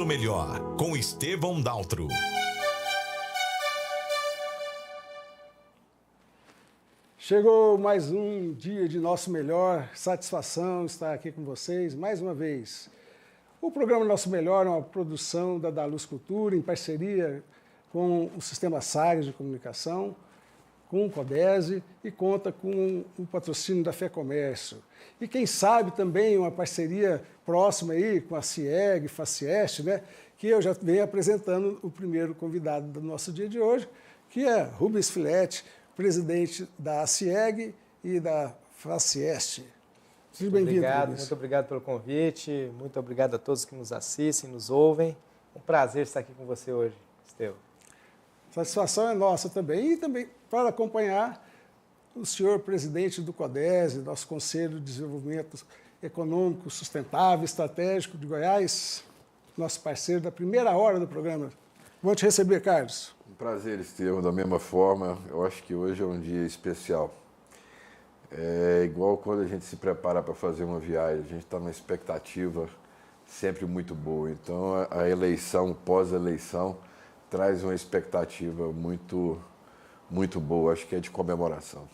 O melhor com Estevão Daltro. Chegou mais um dia de Nosso Melhor, satisfação estar aqui com vocês mais uma vez. O programa Nosso Melhor é uma produção da Daluz Cultura em parceria com o Sistema Sagres de Comunicação, com o CODESE e conta com o patrocínio da Fé Comércio. E quem sabe também uma parceria próxima aí com a CIEG, FACIEST, né, que eu já venho apresentando o primeiro convidado do nosso dia de hoje, que é Rubens Filetti, presidente da CIEG e da FACIEST. Seja bem-vindo, Rubens. Muito obrigado pelo convite, muito obrigado a todos que nos assistem, nos ouvem. Um prazer estar aqui com você hoje, Estevão. Satisfação é nossa também. E também para acompanhar o senhor presidente do CODESE, nosso Conselho de Desenvolvimento Econômico Sustentável e Estratégico de Goiás, nosso parceiro da primeira hora do programa. Vou te receber, Carlos. Um prazer, Estevão, da mesma forma. Eu acho que hoje é um dia especial. É igual quando a gente se prepara para fazer uma viagem, a gente está numa expectativa sempre muito boa. Então, a eleição, pós-eleição, traz uma expectativa muito boa, acho que é de comemoração.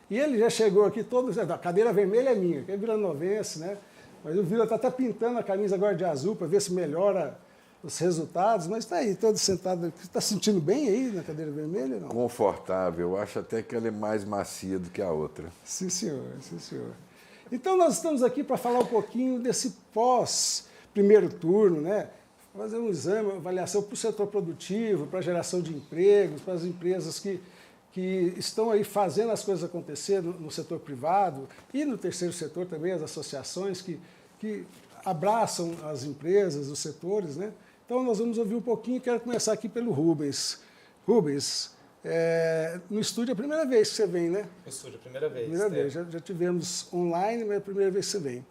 E ele já chegou aqui todo, a cadeira vermelha é minha, que é vilanovense, né? Mas o Vila está até pintando a camisa agora de azul para ver se melhora os resultados, mas está aí, todo sentado. Você está sentindo bem aí na cadeira vermelha? Não? Confortável, eu acho até que ela é mais macia do que a outra. Sim, senhor, sim, senhor. Então, nós estamos aqui para falar um pouquinho desse pós-primeiro turno, né? Fazer um exame, uma avaliação para o setor produtivo, para a geração de empregos, para as empresas que estão aí fazendo as coisas acontecer no setor privado e no terceiro setor também, as associações que abraçam as empresas, os setores, né? Então, nós vamos ouvir um pouquinho, quero começar aqui pelo Rubens. Rubens, no estúdio é a primeira vez que você vem, né? No estúdio, a primeira vez. Primeira vez, já tivemos online, mas é a primeira vez que você vem.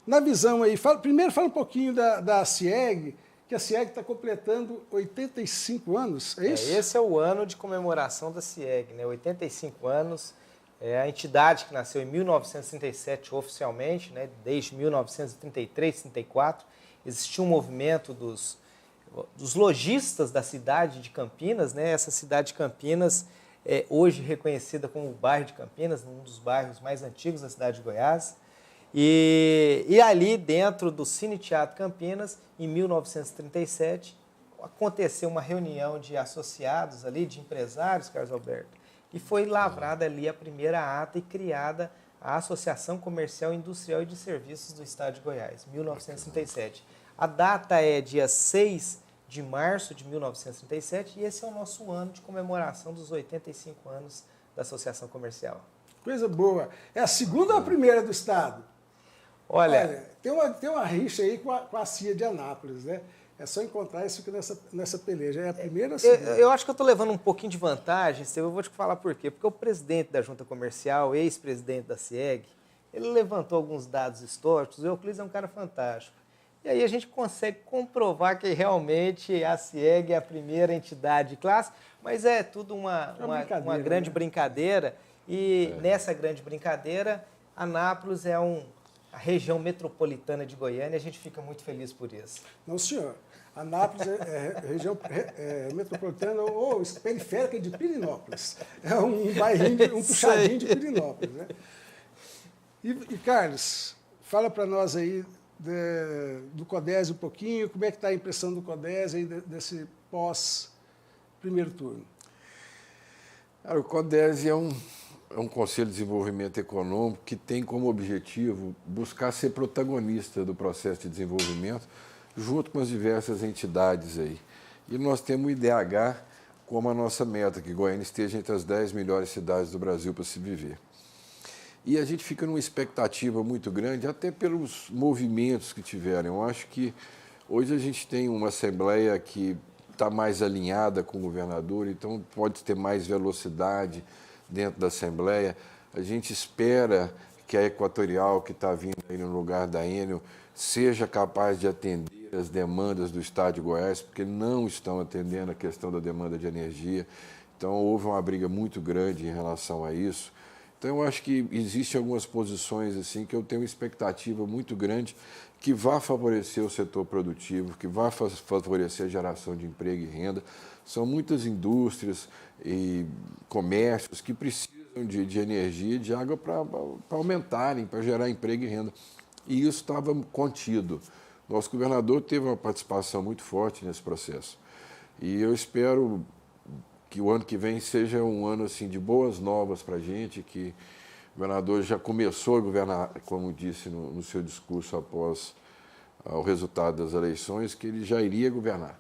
Na visão aí, primeiro fala um pouquinho da CIEG, que a CIEG está completando 85 anos, é isso? Esse é o ano de comemoração da CIEG, né? 85 anos, é a entidade que nasceu em 1937 oficialmente, né? Desde 1933, 34, existiu um movimento dos lojistas da cidade de Campinas, né? Essa cidade de Campinas é hoje reconhecida como o bairro de Campinas, um dos bairros mais antigos da cidade de Goiás. E ali dentro do Cine Teatro Campinas, em 1937, aconteceu uma reunião de associados ali, de empresários, Carlos Alberto, e foi lavrada ali a primeira ata e criada a Associação Comercial, Industrial e de Serviços do Estado de Goiás, 1937. A data é dia 6 de março de 1937 e esse é o nosso ano de comemoração dos 85 anos da Associação Comercial. Coisa boa. É a segunda ou a primeira do Estado? Olha, tem uma rixa aí com a CIA de Anápolis, né? É só encontrar isso aqui nessa peleja. É a primeira ou a segunda? Eu acho que eu estou levando um pouquinho de vantagem, Estevão, eu vou te falar por quê. Porque o presidente da Junta Comercial, ex-presidente da CIEG, ele levantou alguns dados históricos, o Euclides é um cara fantástico. E aí a gente consegue comprovar que realmente a CIEG é a primeira entidade de classe, mas é tudo uma grande brincadeira. E nessa grande brincadeira, Anápolis é a região metropolitana de Goiânia, a gente fica muito feliz por isso. Não, senhor. Anápolis é região metropolitana ou periférica de Pirenópolis. É um bairrinho, um puxadinho de Pirenópolis, né? E Carlos, fala para nós aí do CODESE um pouquinho, como é que está a impressão do CODESE aí desse pós-primeiro turno? Cara, o CODESE é um Conselho de Desenvolvimento Econômico que tem como objetivo buscar ser protagonista do processo de desenvolvimento junto com as diversas entidades aí. E nós temos o IDH como a nossa meta, que Goiânia esteja entre as 10 melhores cidades do Brasil para se viver. E a gente fica numa expectativa muito grande, até pelos movimentos que tiveram. Eu acho que hoje a gente tem uma Assembleia que está mais alinhada com o governador, então pode ter mais velocidade dentro da Assembleia. A gente espera que a Equatorial, que está vindo aí no lugar da Enel, seja capaz de atender as demandas do Estado de Goiás, porque não estão atendendo a questão da demanda de energia. Então, houve uma briga muito grande em relação a isso. Então, eu acho que existem algumas posições assim que eu tenho uma expectativa muito grande que vá favorecer o setor produtivo, que vá favorecer a geração de emprego e renda. São muitas indústrias e comércios que precisam de energia e de água para aumentarem, para gerar emprego e renda. E isso estava contido. Nosso governador teve uma participação muito forte nesse processo. E eu espero que o ano que vem seja um ano assim, de boas novas para a gente, que o governador já começou a governar, como disse no seu discurso após o resultado das eleições, que ele já iria governar.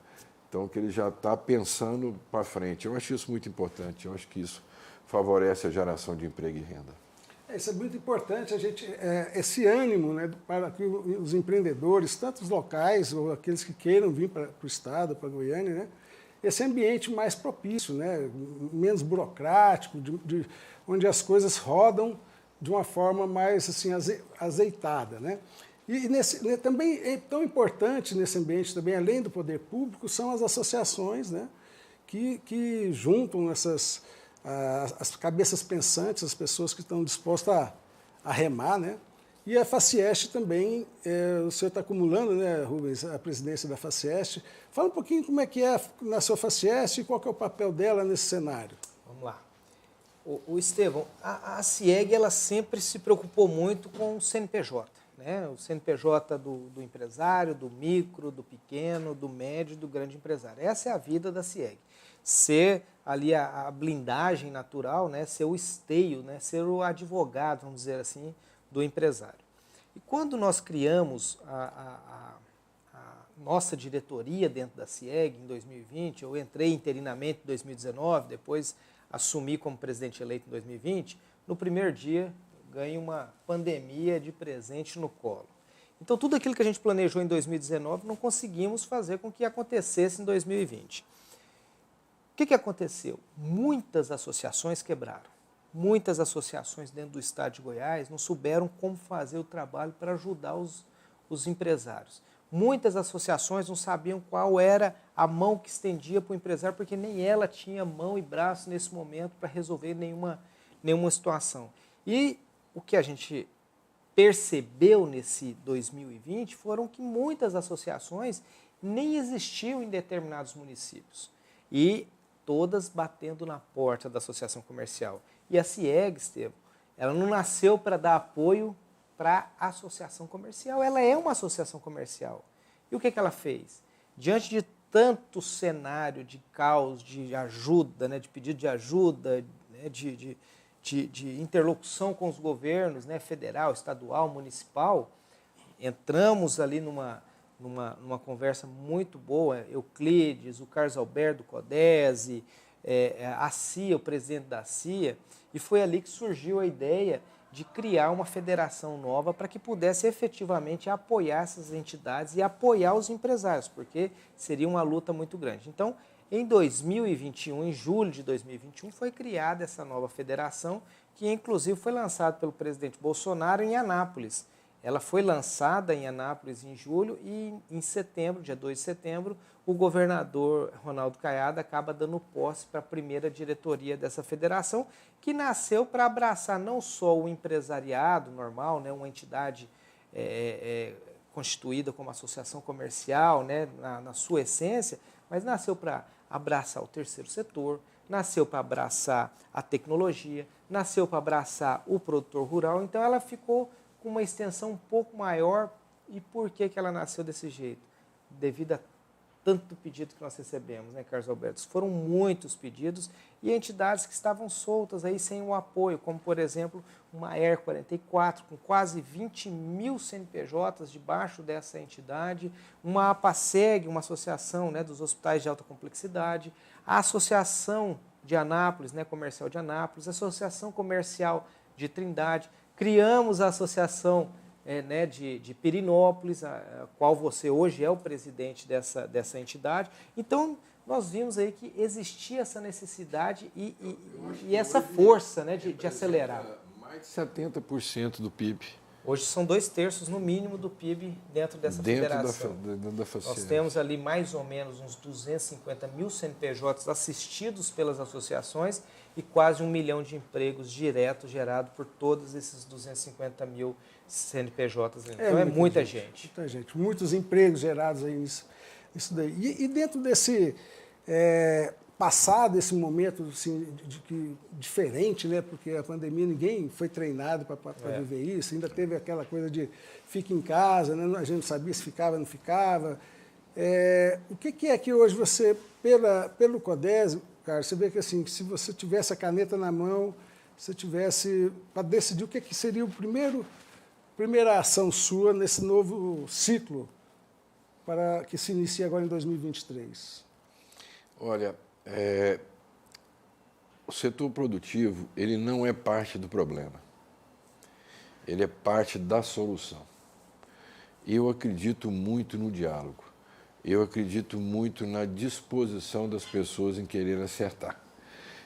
Então, que ele já está pensando para frente. Eu acho isso muito importante, eu acho que isso favorece a geração de emprego e renda. Isso é muito importante, esse ânimo, né, para que os empreendedores, tanto os locais ou aqueles que queiram vir para o Estado, para Goiânia, né, esse ambiente mais propício, né, menos burocrático, onde as coisas rodam de uma forma mais assim, azeitada. Né? E também é tão importante nesse ambiente, também, além do poder público, são as associações, né, que juntam as cabeças pensantes, as pessoas que estão dispostas a remar, né? E a Facieste também, o senhor está acumulando, né, Rubens, a presidência da Facieste. Fala um pouquinho como é que é na sua Facieste e qual que é o papel dela nesse cenário. Vamos lá. O Estevão, a CIEG ela sempre se preocupou muito com o CNPJ, né? O CNPJ do empresário, do micro, do pequeno, do médio e do grande empresário. Essa é a vida da CIEG. Ser ali a blindagem natural, né? Ser o esteio, né? Ser o advogado, vamos dizer assim, do empresário. E quando nós criamos a nossa diretoria dentro da CIEG em 2020, eu entrei interinamente em 2019, depois assumi como presidente eleito em 2020, no primeiro dia ganhei uma pandemia de presente no colo. Então tudo aquilo que a gente planejou em 2019 não conseguimos fazer com que acontecesse em 2020. O que aconteceu? Muitas associações quebraram. Muitas associações dentro do estado de Goiás não souberam como fazer o trabalho para ajudar os empresários. Muitas associações não sabiam qual era a mão que estendia para o empresário, porque nem ela tinha mão e braço nesse momento para resolver nenhuma situação. E o que a gente percebeu nesse 2020 foram que muitas associações nem existiam em determinados municípios. E todas batendo na porta da associação comercial. E a CIEG, Estevão, ela não nasceu para dar apoio para a associação comercial, ela é uma associação comercial. E o que ela fez? Diante de tanto cenário de caos, de ajuda, né, de pedido de ajuda, né, de interlocução com os governos, né, federal, estadual, municipal, entramos ali numa conversa muito boa, Euclides, o Carlos Alberto Codese, a CIA, o presidente da CIA, e foi ali que surgiu a ideia de criar uma federação nova para que pudesse efetivamente apoiar essas entidades e apoiar os empresários, porque seria uma luta muito grande. Então, em 2021, em julho de 2021, foi criada essa nova federação, que inclusive foi lançada pelo presidente Bolsonaro em Anápolis. Ela foi lançada em Anápolis em julho e em setembro, dia 2 de setembro, o governador Ronaldo Caiado acaba dando posse para a primeira diretoria dessa federação, que nasceu para abraçar não só o empresariado normal, né, uma entidade constituída como associação comercial, né, na sua essência, mas nasceu para abraçar o terceiro setor, nasceu para abraçar a tecnologia, nasceu para abraçar o produtor rural, então ela ficou com uma extensão um pouco maior. E por que ela nasceu desse jeito? Devido a tanto pedido que nós recebemos, né, Carlos Alberto? Foram muitos pedidos e entidades que estavam soltas aí sem o apoio, como, por exemplo, uma ER 44, com quase 20 mil CNPJs debaixo dessa entidade, uma APASEG, uma associação, né, dos hospitais de alta complexidade, a Associação de Anápolis, né, Comercial de Anápolis, a Associação Comercial de Trindade. Criamos a associação né, de Pirinópolis, a qual você hoje é o presidente dessa entidade. Então, nós vimos aí que existia essa necessidade e essa força, né, de acelerar. Mais de 70% do PIB Hoje são 2/3 no mínimo do PIB dentro dessa federação. Dentro da FACIEG. Nós temos ali mais ou menos uns 250 mil CNPJs assistidos pelas associações e quase 1 milhão de empregos diretos gerados por todos esses 250 mil CNPJs. Então é muita gente. Muita gente. Muitos empregos gerados aí nisso daí. E dentro desse passado, esse momento assim, diferente, né? Porque a pandemia, ninguém foi treinado para viver isso. Ainda teve aquela coisa de fica em casa, né? A gente não sabia se ficava ou não ficava. O que é que hoje você, pelo CODES, cara, você vê que assim, se você tivesse a caneta na mão, se tivesse para decidir o que seria primeira ação sua nesse novo ciclo para que se inicie agora em 2023? Olha, o setor produtivo, ele não é parte do problema. Ele é parte da solução. Eu acredito muito no diálogo. Eu acredito muito na disposição das pessoas em querer acertar.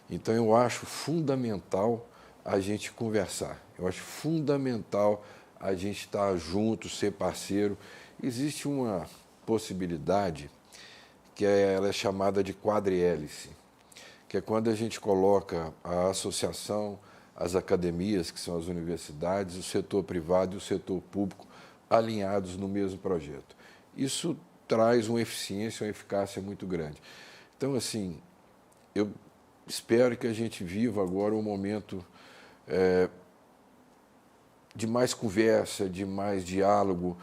Então, eu acho fundamental a gente conversar. Eu acho fundamental a gente estar junto, ser parceiro. Existe uma possibilidade que ela é chamada de quadrihélice, que é quando a gente coloca a associação, as academias, que são as universidades, o setor privado e o setor público alinhados no mesmo projeto. Isso traz uma eficiência, uma eficácia muito grande. Então, assim, eu espero que a gente viva agora um momento de mais conversa, de mais diálogo,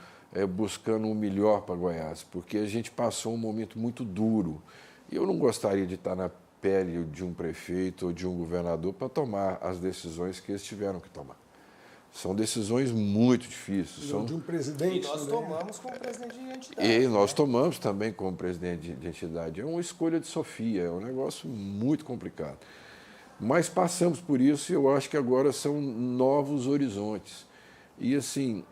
buscando o melhor para Goiás, porque a gente passou um momento muito duro. E eu não gostaria de estar na pele de um prefeito ou de um governador para tomar as decisões que eles tiveram que tomar. São decisões muito difíceis. De um presidente. E nós tomamos como presidente de entidade. E nós tomamos também como presidente de entidade. É uma escolha de Sofia, é um negócio muito complicado. Mas passamos por isso e eu acho que agora são novos horizontes. E, assim,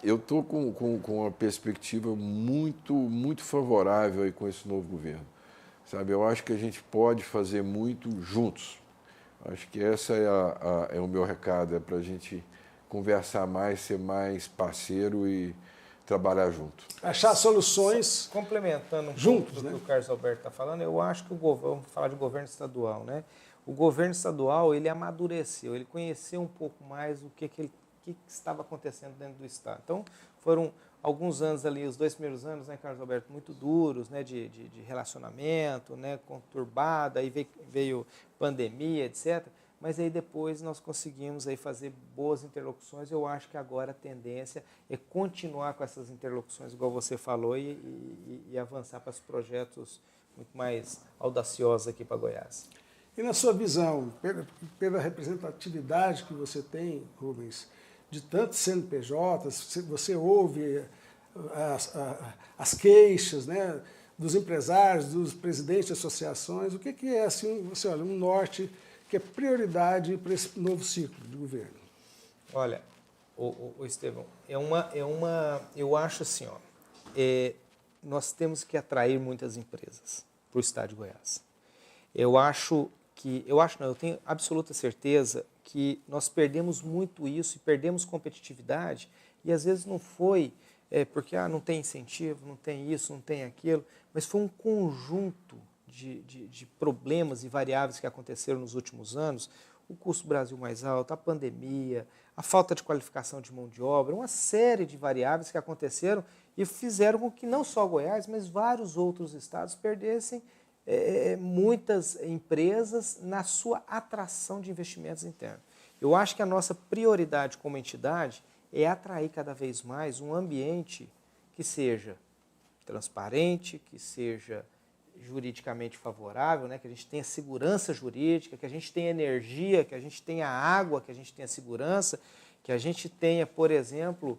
eu estou com uma perspectiva muito favorável aí com esse novo governo. Sabe, eu acho que a gente pode fazer muito juntos. Acho que essa é o meu recado, é para a gente conversar mais, ser mais parceiro e trabalhar junto. Achar soluções. Complementando juntos, do né? que o Carlos Alberto está falando, eu acho que vamos falar de governo estadual, né? O governo estadual, ele amadureceu, ele conheceu um pouco mais o que estava acontecendo dentro do estado. Então, foram alguns anos ali, os 2 primeiros anos, né, Carlos Alberto, muito duros, né, de relacionamento, né, conturbado, aí veio pandemia, etc. Mas aí depois nós conseguimos aí fazer boas interlocuções. Eu acho que agora a tendência é continuar com essas interlocuções, igual você falou, e avançar para os projetos muito mais audaciosos aqui para Goiás. E na sua visão, pela representatividade que você tem, Rubens, de tantos CNPJs, você ouve as queixas, né, dos empresários, dos presidentes de associações, o que é assim, você olha, um norte que é prioridade para esse novo ciclo de governo? Olha, o Estevão, eu acho assim, nós temos que atrair muitas empresas para o estado de Goiás. Eu tenho absoluta certeza que nós perdemos muito isso e perdemos competitividade e às vezes não foi porque não tem incentivo, não tem isso, não tem aquilo, mas foi um conjunto de problemas e variáveis que aconteceram nos últimos anos, o custo do Brasil mais alto, a pandemia, a falta de qualificação de mão de obra, uma série de variáveis que aconteceram e fizeram com que não só Goiás, mas vários outros estados perdessem muitas empresas na sua atração de investimentos internos. Eu acho que a nossa prioridade como entidade é atrair cada vez mais um ambiente que seja transparente, que seja juridicamente favorável, né? Que a gente tenha segurança jurídica, que a gente tenha energia, que a gente tenha água, que a gente tenha segurança, que a gente tenha, por exemplo,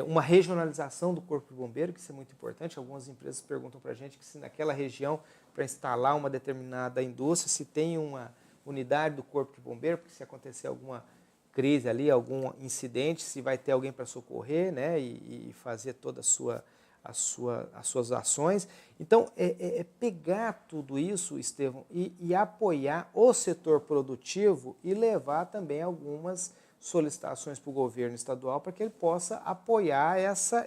uma regionalização do Corpo de Bombeiro, que isso é muito importante. Algumas empresas perguntam para a gente que se naquela região, para instalar uma determinada indústria, se tem uma unidade do Corpo de Bombeiro, porque se acontecer alguma crise ali, algum incidente, se vai ter alguém para socorrer, né, e fazer toda as suas ações. Então, pegar tudo isso, Estevão, e apoiar o setor produtivo e levar também algumas solicitações para o governo estadual para que ele possa apoiar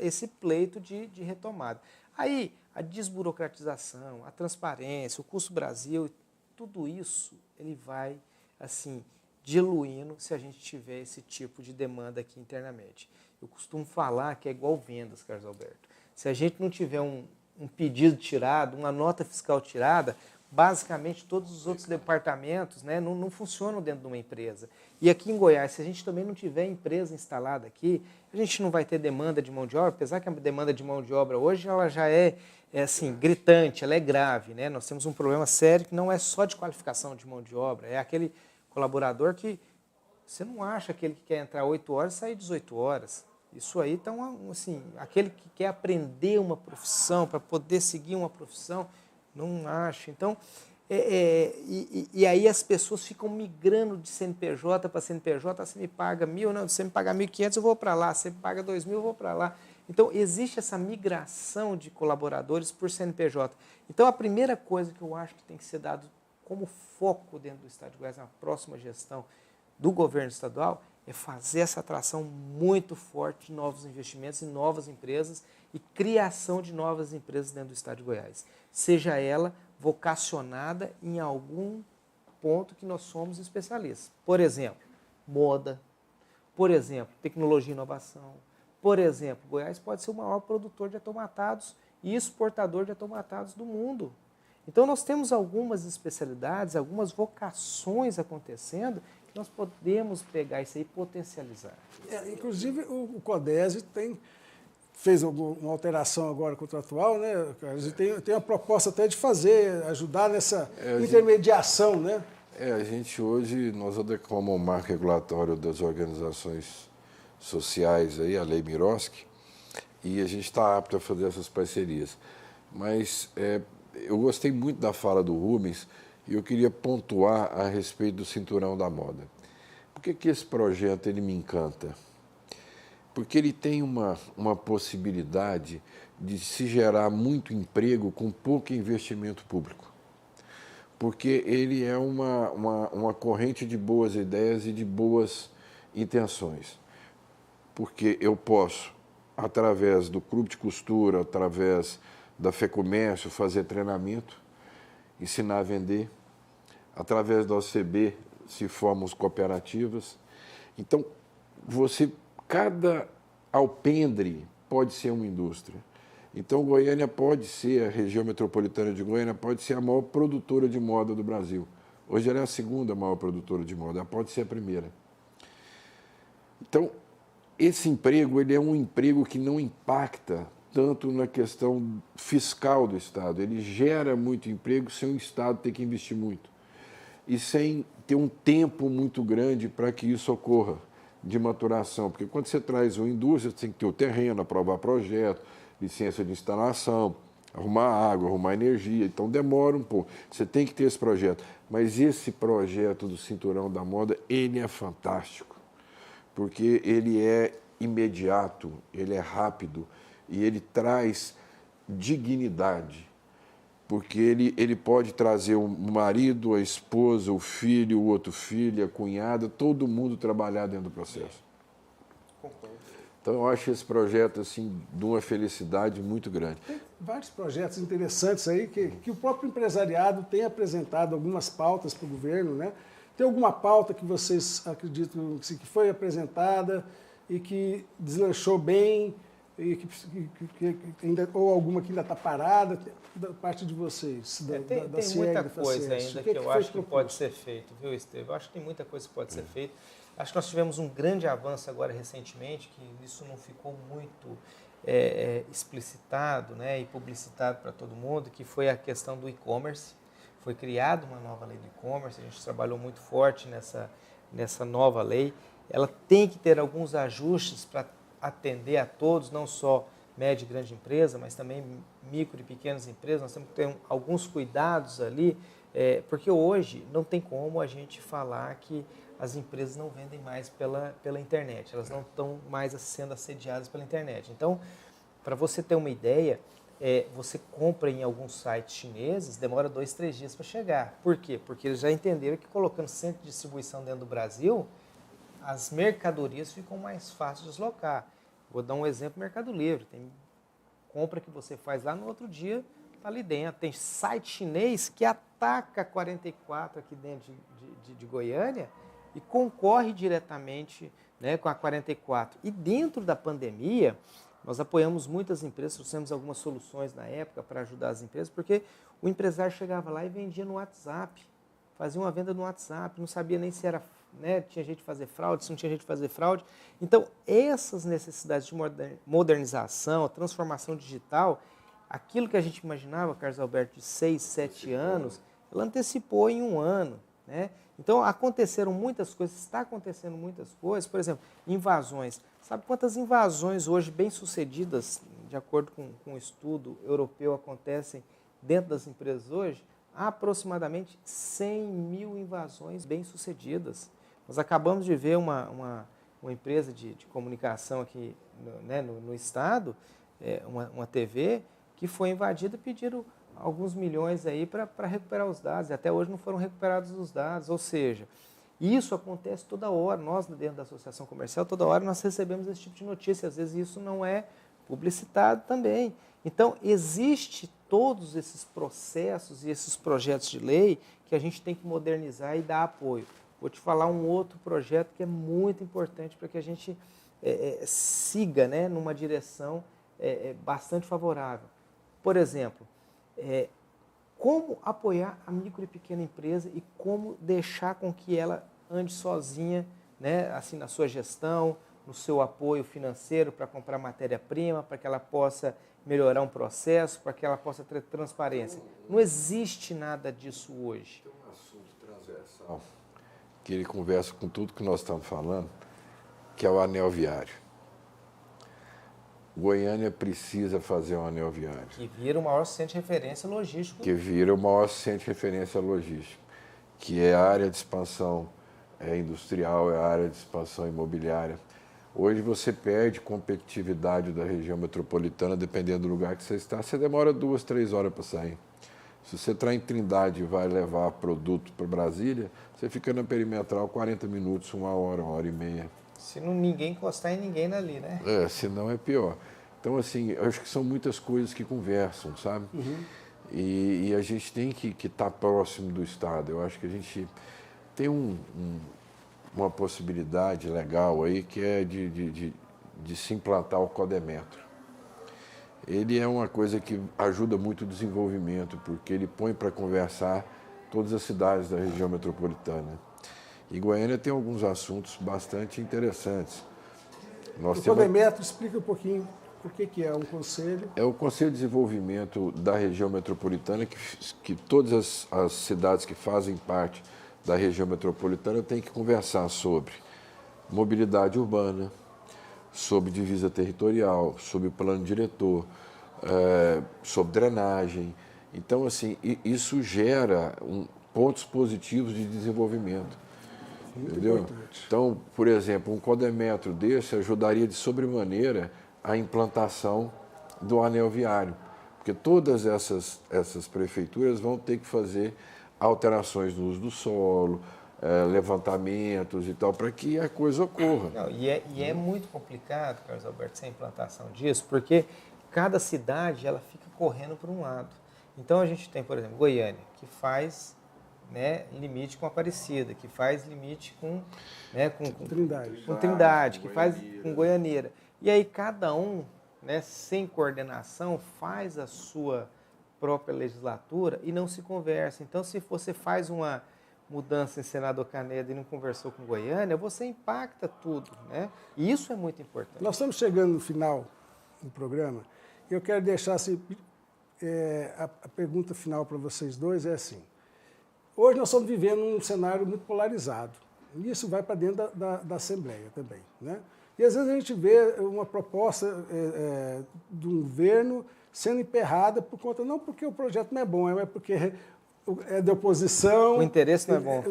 esse pleito de retomada. Aí, a desburocratização, a transparência, o custo Brasil, tudo isso ele vai, assim, diluindo se a gente tiver esse tipo de demanda aqui internamente. Eu costumo falar que é igual vendas, Carlos Alberto. Se a gente não tiver um pedido tirado, uma nota fiscal tirada, basicamente todos os outros departamentos, né, não funcionam dentro de uma empresa. E aqui em Goiás, se a gente também não tiver empresa instalada aqui, a gente não vai ter demanda de mão de obra, apesar que a demanda de mão de obra hoje ela já é assim, gritante, ela é grave, né? Nós temos um problema sério que não é só de qualificação de mão de obra, é aquele colaborador que você não acha aquele que quer entrar 8 horas e sair 18 horas. Isso aí, então, assim, aquele que quer aprender uma profissão, para poder seguir uma profissão, não acha. Então, e aí as pessoas ficam migrando de CNPJ para CNPJ, você me paga 1.000, não, você me paga 1.500, eu vou para lá, você me paga 2.000, eu vou para lá. Então, existe essa migração de colaboradores por CNPJ. Então, a primeira coisa que eu acho que tem que ser dado como foco dentro do Estado de Goiás, na próxima gestão do governo estadual, é fazer essa atração muito forte de novos investimentos em novas empresas e criação de novas empresas dentro do Estado de Goiás. Seja ela vocacionada em algum ponto que nós somos especialistas. Por exemplo, moda. Por exemplo, tecnologia e inovação. Por exemplo, Goiás pode ser o maior produtor de atomatados e exportador de atomatados do mundo. Então, nós temos algumas especialidades, algumas vocações acontecendo que nós podemos pegar isso aí e potencializar. Inclusive, o CODESE fez uma alteração agora contratual, né, Carlos? E tem a proposta até de ajudar nessa intermediação, né? A gente hoje, nós adequamos ao marco regulatório das organizações sociais, aí, a Lei Miroski, e a gente está apto a fazer essas parcerias. Mas eu gostei muito da fala do Rubens e eu queria pontuar a respeito do Cinturão da Moda. Por que esse projeto ele me encanta? Porque ele tem uma possibilidade de se gerar muito emprego com pouco investimento público. Porque ele é uma corrente de boas ideias e de boas intenções. Porque eu posso, através do clube de costura, através da FEComércio, fazer treinamento, ensinar a vender, através da OCB, se formos cooperativas. Então, cada alpendre pode ser uma indústria. Então, Goiânia pode ser, a região metropolitana de Goiânia pode ser a maior produtora de moda do Brasil. Hoje ela é a segunda maior produtora de moda, ela pode ser a primeira. Então, esse emprego ele é um emprego que não impacta tanto na questão fiscal do Estado. Ele gera muito emprego sem o Estado ter que investir muito. E sem ter um tempo muito grande para que isso ocorra, de maturação. Porque quando você traz uma indústria, você tem que ter o terreno, aprovar projeto, licença de instalação, arrumar água, arrumar energia. Então demora um pouco. Você tem que ter esse projeto. Mas esse projeto do Cinturão da Moda, ele é fantástico. Porque ele é imediato, ele é rápido e ele traz dignidade. Porque ele pode trazer o marido, a esposa, o filho, o outro filho, a cunhada, todo mundo trabalhar dentro do processo. Então, eu acho esse projeto assim, de uma felicidade muito grande. Tem vários projetos interessantes aí que o próprio empresariado tem apresentado algumas pautas para o governo, né? Tem alguma pauta que vocês acreditam que foi apresentada e que deslanchou bem, e que ainda, ou alguma que ainda está parada, da parte de vocês? Tem CIEG, muita coisa ainda que eu acho que pode ser feito, viu, Estevão? Eu acho que tem muita coisa que pode ser feita. Acho que nós tivemos um grande avanço agora recentemente, que isso não ficou muito explicitado, né, e publicitado para todo mundo, que foi a questão do e-commerce. Foi criada uma nova lei do e-commerce, a gente trabalhou muito forte nessa nova lei. Ela tem que ter alguns ajustes para atender a todos, não só média e grande empresa, mas também micro e pequenas empresas. Nós temos que ter alguns cuidados ali, porque hoje não tem como a gente falar que as empresas não vendem mais pela internet, elas não estão mais sendo assediadas pela internet. Então, para você ter uma ideia, você compra em alguns sites chineses, demora 2, 3 dias para chegar. Por quê? Porque eles já entenderam que colocando centro de distribuição dentro do Brasil, as mercadorias ficam mais fáceis de deslocar. Vou dar um exemplo: Mercado Livre. Tem compra que você faz lá, no outro dia está ali dentro. Tem site chinês que ataca a 44 aqui dentro de Goiânia e concorre diretamente, né, com a 44. E dentro da pandemia, nós apoiamos muitas empresas, trouxemos algumas soluções na época para ajudar as empresas, porque o empresário chegava lá e vendia no WhatsApp, fazia uma venda no WhatsApp, não sabia nem se era, né, tinha jeito de fazer fraude, se não tinha jeito de fazer fraude. Então, essas necessidades de modernização, transformação digital, aquilo que a gente imaginava, Carlos Alberto, de 6, 7 anos, ela antecipou em 1 ano, né? Então, aconteceram muitas coisas, está acontecendo muitas coisas, por exemplo, invasões. Sabe quantas invasões hoje bem-sucedidas, de acordo com um estudo europeu, acontecem dentro das empresas hoje? Há aproximadamente 100 mil invasões bem-sucedidas. Nós acabamos de ver uma empresa de comunicação aqui, né, no estado, uma TV, que foi invadida e pediram alguns milhões aí para recuperar os dados. E até hoje não foram recuperados os dados. Ou seja, isso acontece toda hora. Nós, dentro da associação comercial, toda hora nós recebemos esse tipo de notícia. Às vezes isso não é publicitado também. Então, existe todos esses processos e esses projetos de lei que a gente tem que modernizar e dar apoio. Vou te falar um outro projeto que é muito importante para que a gente siga, né, numa direção bastante favorável. Por exemplo, como apoiar a micro e pequena empresa e como deixar com que ela ande sozinha, né, assim, na sua gestão, no seu apoio financeiro para comprar matéria-prima, para que ela possa melhorar um processo, para que ela possa ter transparência. Não existe nada disso hoje. Tem um assunto transversal que ele conversa com tudo que nós estamos falando, que é o anel viário. Goiânia precisa fazer um anel viário. Que vira o maior centro de referência logístico. Que vira o maior centro de referência logístico, que é a área de expansão industrial, é a área de expansão imobiliária. Hoje você perde competitividade da região metropolitana, dependendo do lugar que você está. Você demora 2, 3 horas para sair. Se você entrar em Trindade e vai levar produto para Brasília, você fica na perimetral 40 minutos, 1 hora, 1h30. Se não ninguém encostar em ninguém ali, né? Senão é pior. Então, assim, eu acho que são muitas coisas que conversam, sabe? Uhum. E a gente tem que estar próximo do Estado. Eu acho que a gente tem uma possibilidade legal aí, que é de se implantar o Codemetro. Ele é uma coisa que ajuda muito o desenvolvimento, porque ele põe para conversar todas as cidades da região metropolitana. E Goiânia tem alguns assuntos bastante interessantes. O Codemetro, explica um pouquinho o que é um conselho. É o Conselho de Desenvolvimento da região metropolitana, que todas as cidades que fazem parte da região metropolitana têm que conversar sobre mobilidade urbana, sobre divisa territorial, sobre plano diretor, sobre drenagem. Então, assim, isso gera pontos positivos de desenvolvimento. Muito entendeu? Importante. Então, por exemplo, um Codemetro desse ajudaria de sobremaneira a implantação do anel viário, porque todas essas prefeituras vão ter que fazer alterações no uso do solo, levantamentos e tal, para que a coisa ocorra. Não, e é muito complicado, Carlos Alberto, essa implantação disso, porque cada cidade ela fica correndo para um lado. Então, a gente tem, por exemplo, Goiânia, que faz, né, limite com Aparecida, que faz limite com Trindade, que faz com Goianeira. E aí cada um, né, sem coordenação, faz a sua própria legislatura e não se conversa. Então, se você faz uma mudança em Senador Canedo e não conversou com Goiânia, você impacta tudo, né? E isso é muito importante. Nós estamos chegando no final do programa e eu quero deixar assim, a pergunta final para vocês dois é assim. Hoje nós estamos vivendo um cenário muito polarizado. E isso vai para dentro da Assembleia também, né? E às vezes a gente vê uma proposta do governo sendo emperrada por conta, não porque o projeto não é bom, é porque é de oposição. O interesse não é bom.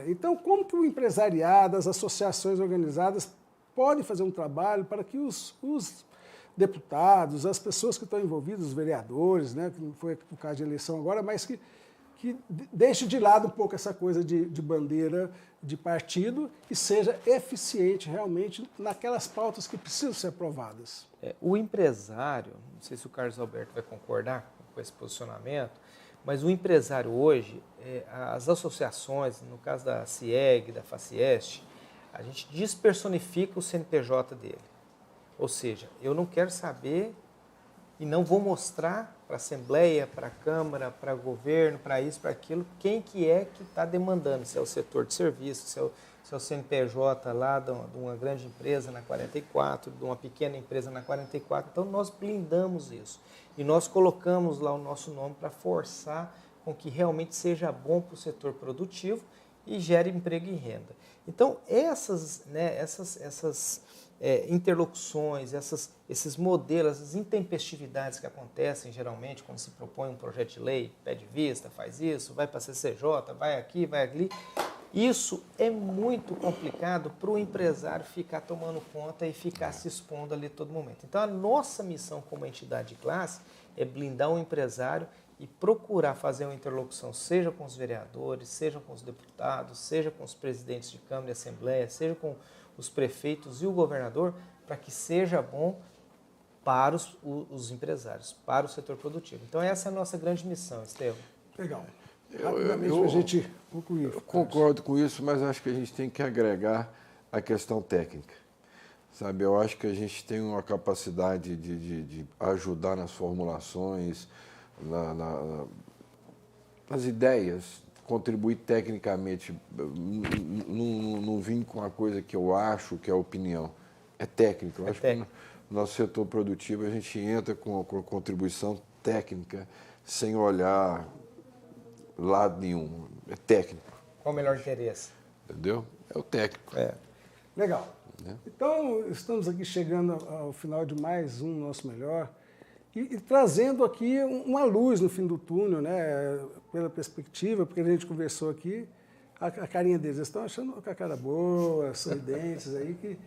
Então, como que o empresariado, as associações organizadas podem fazer um trabalho para que os deputados, as pessoas que estão envolvidas, os vereadores, né, que não foi o caso de eleição agora, mas que deixe de lado um pouco essa coisa de bandeira de partido e seja eficiente realmente naquelas pautas que precisam ser aprovadas. O empresário, não sei se o Carlos Alberto vai concordar com esse posicionamento, mas o empresário hoje, as associações, no caso da CIEG, da FACIEST, a gente despersonifica o CNPJ dele. Ou seja, eu não quero saber e não vou mostrar para a Assembleia, para a Câmara, para o governo, para isso, para aquilo, quem que está demandando, se é o setor de serviço, se é o CNPJ lá de uma grande empresa na 44, de uma pequena empresa na 44. Então, nós blindamos isso. E nós colocamos lá o nosso nome para forçar com que realmente seja bom para o setor produtivo e gere emprego e renda. Então, essas interlocuções, esses modelos, essas intempestividades que acontecem geralmente quando se propõe um projeto de lei, pede vista, faz isso, vai para a CCJ, vai aqui, vai ali. Isso é muito complicado para o empresário ficar tomando conta e ficar se expondo ali todo momento. Então, a nossa missão como entidade de classe é blindar o empresário e procurar fazer uma interlocução, seja com os vereadores, seja com os deputados, seja com os presidentes de Câmara e Assembleia, seja com os prefeitos e o governador, para que seja bom para os empresários, para o setor produtivo. Então, essa é a nossa grande missão, Estevão. Legal. Rapidamente, para a gente concluir. Eu concordo com isso, mas acho que a gente tem que agregar a questão técnica. Sabe, eu acho que a gente tem uma capacidade de ajudar nas formulações, nas ideias, contribuir tecnicamente. Não vim com uma coisa que eu acho que é opinião. É técnico. Eu acho que no nosso setor produtivo a gente entra com contribuição técnica, sem olhar lado nenhum. É técnico. Qual o melhor interesse? Entendeu? É o técnico. Legal. Então, estamos aqui chegando ao final de mais um Nosso Melhor e trazendo aqui uma luz no fim do túnel, né? Pela perspectiva, porque a gente conversou aqui, a carinha deles, eles estão achando com a cara boa, sorridentes aí,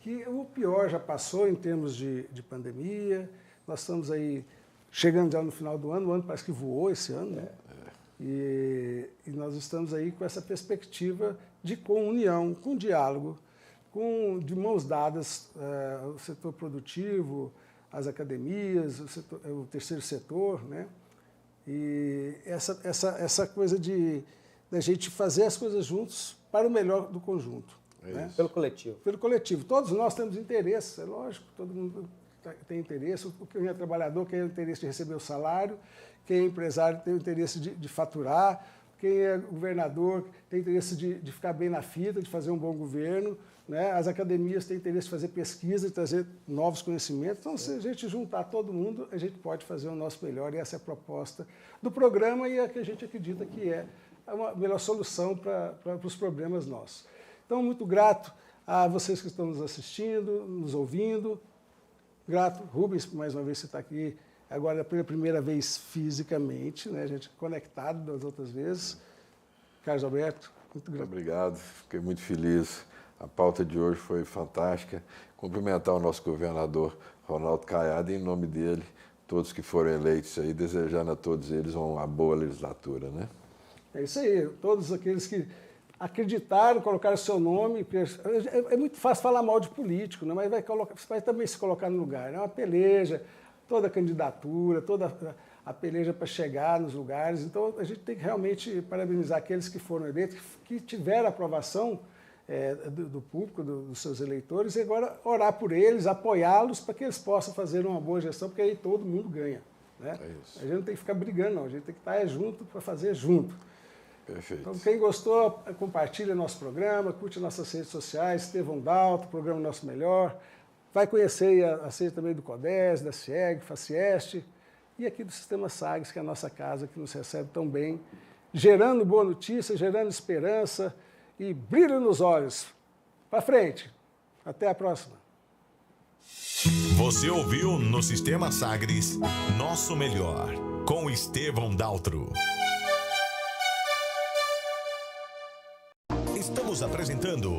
que o pior já passou em termos de pandemia, nós estamos aí chegando já no final do ano, o ano parece que voou esse ano, né? E nós estamos aí com essa perspectiva de comunhão, com diálogo, de mãos dadas o setor produtivo, as academias, o terceiro setor, né? E essa coisa da gente fazer as coisas juntos para o melhor do conjunto. Né? Pelo coletivo. Pelo coletivo. Todos nós temos interesse, é lógico, todo mundo tem interesse. Quem é trabalhador tem o interesse de receber o salário, quem é empresário tem o interesse de faturar, quem é governador tem interesse de ficar bem na fita, de fazer um bom governo, né? As academias têm interesse de fazer pesquisa, de trazer novos conhecimentos. Então, se a gente juntar todo mundo, a gente pode fazer o nosso melhor, e essa é a proposta do programa e é a que a gente acredita que é a melhor solução para os problemas nossos. Então, muito grato a vocês que estão nos assistindo, nos ouvindo. Grato, Rubens, mais uma vez você está aqui agora pela primeira vez fisicamente, né? A gente conectado das outras vezes. Carlos Alberto, muito grato. Obrigado, fiquei muito feliz. A pauta de hoje foi fantástica. Cumprimentar o nosso governador Ronaldo Caiado, em nome dele, todos que foram eleitos aí, desejando a todos eles uma boa legislatura, né? É isso aí, todos aqueles que acreditaram, colocaram seu nome. É muito fácil falar mal de político, né? Mas vai também se colocar no lugar. É uma peleja, toda a candidatura, toda a peleja para chegar nos lugares. Então, a gente tem que realmente parabenizar aqueles que foram eleitos, que tiveram aprovação do público, dos seus eleitores, e agora orar por eles, apoiá-los para que eles possam fazer uma boa gestão, porque aí todo mundo ganha. Né? É isso. A gente não tem que ficar brigando, não. A gente tem que estar junto para fazer junto. Perfeito. Então, quem gostou, compartilha nosso programa, curte nossas redes sociais, Estevão Dalto, programa Nosso Melhor. Vai conhecer a sede também do CODES, da CIEG, FACIEST, e aqui do Sistema SAGS, que é a nossa casa, que nos recebe tão bem, gerando boa notícia, gerando esperança e brilho nos olhos. Para frente. Até a próxima. Você ouviu no Sistema Sagres Nosso Melhor, com Estevão Daltro. Estamos apresentando